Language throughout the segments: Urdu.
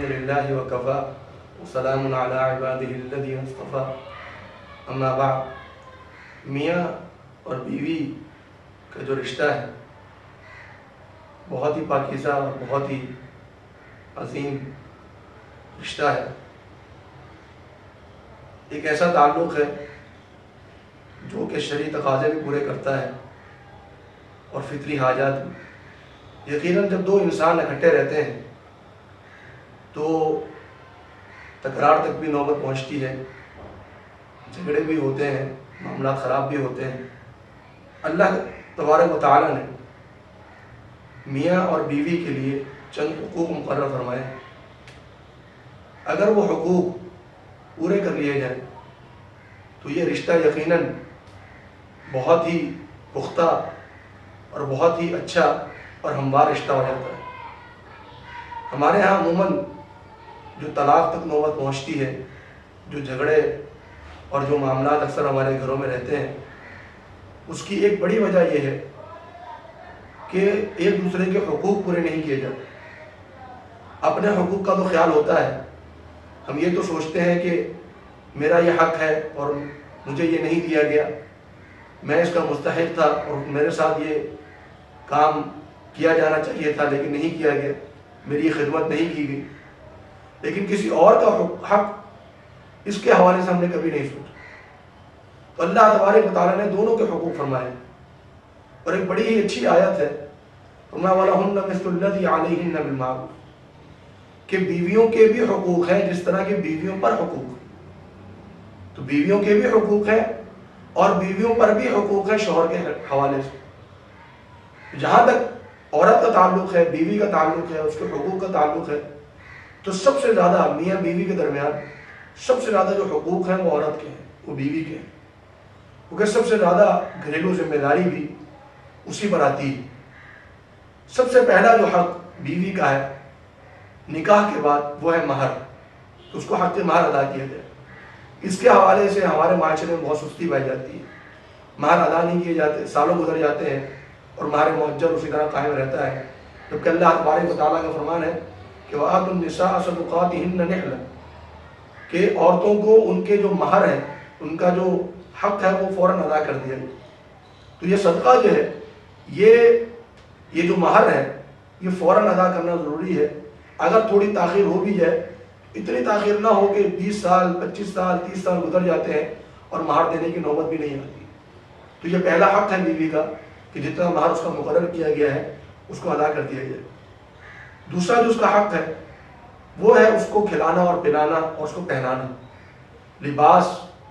الحمد للہ وکفا وسلام علی عبادہ الذین اصطفیٰ اما بعد۔ میاں اور بیوی کا جو رشتہ ہے بہت ہی پاکیزہ اور بہت ہی عظیم رشتہ ہے۔ ایک ایسا تعلق ہے جو کہ شرعی تقاضے بھی پورے کرتا ہے اور فطری حاجات بھی۔ یقیناً جب دو انسان اکٹھے رہتے ہیں تو تکرار تک بھی نوبت پہنچتی ہے، جھگڑے بھی ہوتے ہیں، معاملات خراب بھی ہوتے ہیں۔ اللہ تبارک و تعالیٰ نے میاں اور بیوی کے لیے چند حقوق مقرر فرمائے۔ اگر وہ حقوق پورے کر لیے جائیں تو یہ رشتہ یقیناً بہت ہی پختہ اور بہت ہی اچھا اور ہموار رشتہ ہو جاتا ہے۔ ہمارے ہاں عموماً جو طلاق تک نوبت پہنچتی ہے، جو جھگڑے اور جو معاملات اکثر ہمارے گھروں میں رہتے ہیں، اس کی ایک بڑی وجہ یہ ہے کہ ایک دوسرے کے حقوق پورے نہیں کیے جاتے۔ اپنے حقوق کا تو خیال ہوتا ہے، ہم یہ تو سوچتے ہیں کہ میرا یہ حق ہے اور مجھے یہ نہیں دیا گیا، میں اس کا مستحق تھا اور میرے ساتھ یہ کام کیا جانا چاہیے تھا لیکن نہیں کیا گیا، میری یہ خدمت نہیں کی گئی۔ لیکن کسی اور کا حق اس کے حوالے سے ہم نے کبھی نہیں سوچا۔ تو اللہ تبارک و تعالیٰ نے دونوں کے حقوق فرمائے اور ایک بڑی ہی اچھی آیت ہے، فرمایا وَلَهُنَّ مِثْلُ الَّذِي عَلَيْهِنَّ بِالْمَعْرُوفِ، کہ بیویوں کے بھی حقوق ہیں جس طرح کے بیویوں پر حقوق ہیں۔ تو بیویوں کے بھی حقوق ہیں اور بیویوں پر بھی حقوق ہے شوہر کے حوالے سے۔ جہاں تک عورت کا تعلق ہے، بیوی کا تعلق ہے، اس کے حقوق کا تعلق ہے، تو سب سے زیادہ میاں بیوی کے درمیان سب سے زیادہ جو حقوق ہیں وہ عورت کے ہیں، وہ بیوی کے ہیں، کیونکہ سب سے زیادہ گھریلو ذمہ داری بھی اسی پر آتی ہے۔ سب سے پہلا جو حق بیوی کا ہے نکاح کے بعد وہ ہے مہر، تو اس کو حق مہر ادا کیا جائے۔ اس کے حوالے سے ہمارے معاشرے میں بہت سستی پائی جاتی ہے، مہر ادا نہیں کیے جاتے، سالوں گزر جاتے ہیں اور مہر مؤجل اسی طرح قائم رہتا ہے، جبکہ اللہ تبارک و تعالیٰ کا فرمان ہے کہ وَآتُوا النِّسَاءَ صَدُقَاتِهِنَّ نِحْلًا، کہ عورتوں کو ان کے جو مہر ہیں، ان کا جو حق ہے وہ فوراً ادا کر دیا جائے۔ تو یہ صدقہ جو ہے، یہ جو مہر ہے یہ فوراً ادا کرنا ضروری ہے۔ اگر تھوڑی تاخیر ہو بھی جائے، اتنی تاخیر نہ ہو کہ 20 سال 25 سال 30 سال گزر جاتے ہیں اور مہر دینے کی نوبت بھی نہیں آتی، تو یہ پہلا حق ہے بیوی کا کہ جتنا مہر اس کا مقرر کیا گیا ہے اس کو ادا کر دیا جائے۔ دوسرا جو اس کا حق ہے وہ ہے اس کو کھلانا اور پلانا اور اس کو پہنانا، لباس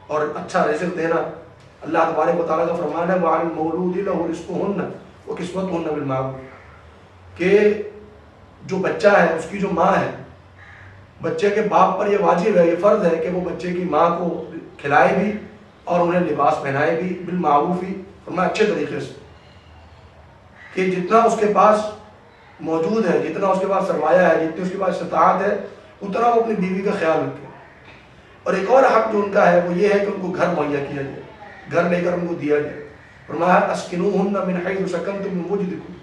اور اچھا رزق دینا۔ اللہ تبارک و تعالیٰ کا فرمان ہے وَعَلَى الْمَوْلُودِ لَهُ رِزْقُهُنَّ وَكِسْوَتُهُنَّ بِالْمَعْرُوفِ، کہ جو بچہ ہے اس کی جو ماں ہے، بچے کے باپ پر یہ واجب ہے، یہ فرض ہے کہ وہ بچے کی ماں کو کھلائے بھی اور انہیں لباس پہنائے بھی، بالمعروفی، فرمایا اچھے طریقے سے، کہ جتنا اس کے پاس موجود ہے، جتنا اس کے پاس سرمایہ ہے، جتنی اس کے پاس استطاعت ہے، اتنا وہ اپنی بیوی کا خیال رکھے۔ اور ایک اور حق جو ان کا ہے وہ یہ ہے کہ ان کو گھر مہیا کیا جائے، گھر لے کر ان کو دیا جائے۔ فرمایا اسکنوہن من حیث سکنتم من وجدکم،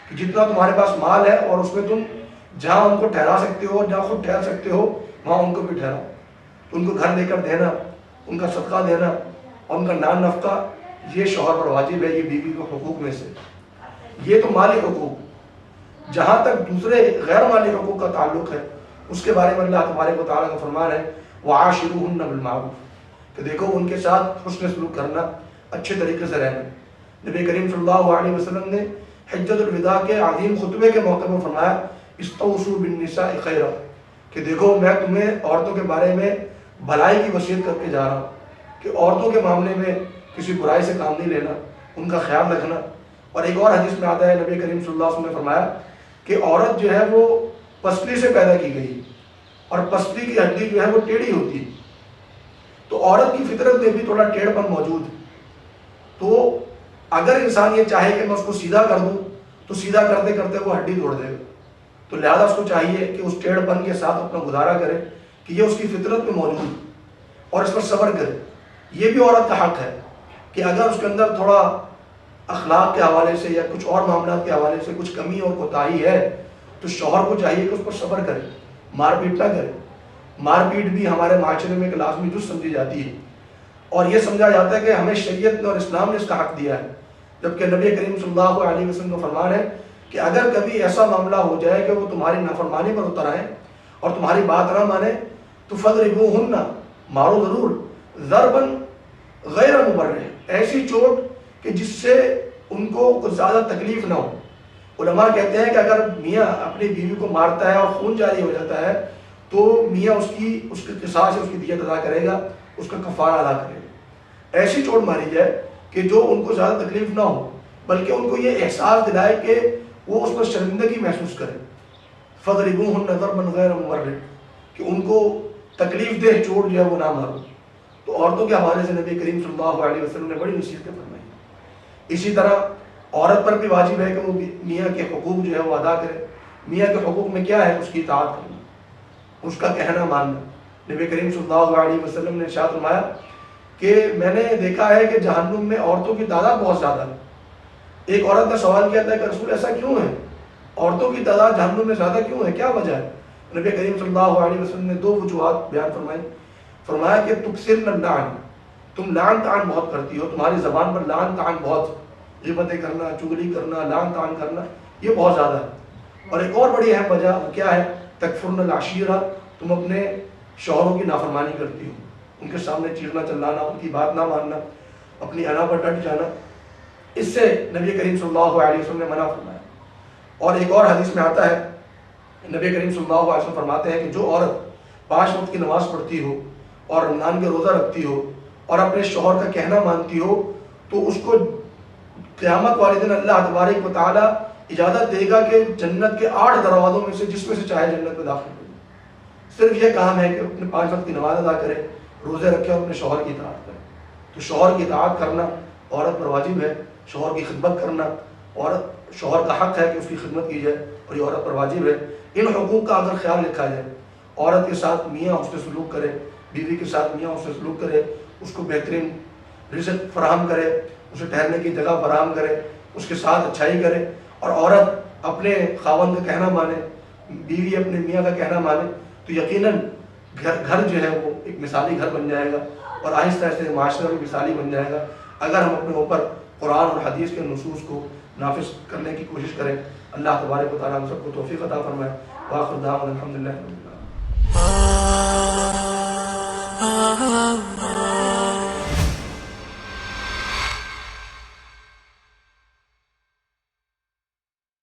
کہ جتنا تمہارے پاس مال ہے اور اس میں تم جہاں ان کو ٹھہرا سکتے ہو، جہاں خود ٹھہر سکتے ہو، وہاں ان کو بھی ٹھہراؤ۔ تو ان کو گھر لے کر دینا، ان کا صدقہ دینا اور ان کا نان نفقہ، یہ شوہر پر واجب ہے، یہ بیوی کے حقوق میں سے۔ یہ تو مالی حقوق۔ جہاں تک دوسرے غیر مالی حقوق کا تعلق ہے اس کے بارے میں اللہ تبارک و تعالیٰ کا فرمان ہے وَعَاشِرُوهُنَّ بِالْمَعْرُوفِ، کہ دیکھو ان کے ساتھ حسن سلوک کرنا، اچھے طریقے سے رہنا۔ نبی کریم صلی اللہ علیہ وسلم نے حجۃ الوداع کے عظیم خطبے کے موقع پر فرمایا استوصوا بالنساء خیرا، کہ دیکھو میں تمہیں عورتوں کے بارے میں بھلائی کی وصیت کر کے جا رہا ہوں کہ عورتوں کے معاملے میں کسی برائی سے کام نہیں لینا، ان کا خیال رکھنا۔ اور ایک اور حدیث میں آتا ہے نبی کریم صلی اللہ علیہ وسلم نے فرمایا کہ عورت جو ہے وہ پسلی سے پیدا کی گئی اور پسلی کی ہڈی جو ہے وہ ٹیڑھی ہوتی ہے، تو عورت کی فطرت میں بھی تھوڑا ٹیڑھ پن موجود ہے۔ تو اگر انسان یہ چاہے کہ میں اس کو سیدھا کر دوں تو سیدھا کرتے کرتے وہ ہڈی توڑ دے گا، تو لہذا اس کو چاہیے کہ اس ٹیڑھ پن کے ساتھ اپنا گزارا کرے کہ یہ اس کی فطرت میں موجود ہے اور اس پر صبر کرے۔ یہ بھی عورت کا حق ہے کہ اگر اس کے اندر تھوڑا اخلاق کے حوالے سے یا کچھ اور معاملات کے حوالے سے کچھ کمی اور کوتاہی ہے تو شوہر کو چاہیے کہ اس پر صبر کرے، مار پیٹ نہ کرے. مار پیٹ بھی ہمارے معاشرے میں ایک لازمی جز سمجھی جاتی ہے اور یہ سمجھا جاتا ہے کہ ہمیں شریعت نے اور اسلام نے اس کا حق دیا ہے، جبکہ نبی کریم صلی اللہ علیہ وسلم کا فرمان ہے کہ اگر کبھی ایسا معاملہ ہو جائے کہ وہ تمہاری نافرمانی پر اتر آئیں اور تمہاری بات نہ مانے تو فضربوہن، مارو ضرور، ضرباً غیر مبرح، ایسی چوٹ کہ جس سے ان کو کچھ زیادہ تکلیف نہ ہو. علماء کہتے ہیں کہ اگر میاں اپنی بیوی کو مارتا ہے اور خون جاری ہو جاتا ہے تو میاں اس کے قصاص اس کی دیت ادا کرے گا، اس کا کفارہ ادا کرے گا. ایسی چوٹ ماری جائے کہ جو ان کو زیادہ تکلیف نہ ہو بلکہ ان کو یہ احساس دلائے کہ وہ اس پر شرمندگی محسوس کرے. فضربوہن ضربا غیر مبرح، کہ ان کو تکلیف دہ چوٹ جو ہے وہ نہ مارو. تو عورتوں کے حوالے سے نبی کریم صلی اللہ علیہ وسلم نے بڑی نصیحتیں فرمائی. اسی طرح عورت پر بھی واجب ہے کہ وہ میاں کے حقوق جو ہے وہ ادا کرے. میاں کے حقوق میں کیا ہے؟ اس کی اطاعت کرنا، اس کا کہنا ماننا. نبی کریم صلی اللہ علیہ وسلم نے ارشاد فرمایا کہ میں نے دیکھا ہے کہ جہنم میں عورتوں کی تعداد بہت زیادہ ہے. ایک عورت نے سوال کیا تھا کہ رسول ایسا کیوں ہے؟ عورتوں کی تعداد جہنم میں زیادہ کیوں ہے؟ کیا وجہ ہے؟ نبی کریم صلی اللہ علیہ وسلم نے 2 وجوہات بیان فرمائی. فرمایا کہ تکثرن اللعن، تم لعن طعن بہت کرتی ہو، تمہاری زبان پر لعن طعن بہت، غیبتیں کرنا، چغلی کرنا، لعن طعن کرنا یہ بہت زیادہ ہے. اور ایک اور بڑی اہم وجہ وہ کیا ہے؟ تکفرن العشیرہ، تم اپنے شوہروں کی نافرمانی کرتی ہو، ان کے سامنے چیخنا چلانا، ان کی بات نہ ماننا، اپنی انا پر ڈٹ جانا. اس سے نبی کریم صلی اللہ علیہ وسلم نے منع فرمایا. اور ایک اور حدیث میں آتا ہے نبی کریم صلی اللہ علیہ وسلم فرماتے ہیں کہ جو عورت 5 وقت کی نماز پڑھتی ہو اور رمضان کے روزہ رکھتی ہو اور اپنے شوہر کا کہنا مانتی ہو تو اس کو قیامت والے دن اللہ تبارک و تعالیٰ اجازت دے گا کہ جنت کے 8 دروازوں میں سے جس میں سے چاہے جنت میں داخل ہو. صرف یہ کام ہے کہ اپنے 5 وقت کی نماز ادا کرے، روزے رکھے اور اپنے شوہر کی اطاعت کرے. تو شوہر کی اطاعت کرنا عورت پر واجب ہے. شوہر کی خدمت کرنا، عورت شوہر کا حق ہے کہ اس کی خدمت کی جائے اور یہ عورت پر واجب ہے. ان حقوق کا اگر خیال رکھا جائے، عورت کے ساتھ میاں اس سے سلوک کرے، بیوی کے ساتھ میاں اس سے سلوک کرے، اس کو بہترین رزق فراہم کرے، اسے ٹھہرنے کی جگہ فراہم کرے، اس کے ساتھ اچھائی کرے، اور عورت اپنے خاوند کا کہنا مانے، بیوی اپنے میاں کا کہنا مانے، تو یقیناً گھر جو ہے وہ ایک مثالی گھر بن جائے گا اور آہستہ آہستہ معاشرہ بھی مثالی بن جائے گا اگر ہم اپنے اوپر قرآن اور حدیث کے نصوص کو نافذ کرنے کی کوشش کریں. اللہ تبارک و تعالیٰ ہم سب کو توفیق عطا فرمائے. وآخر دعوانا الحمدللہ رب العالمین.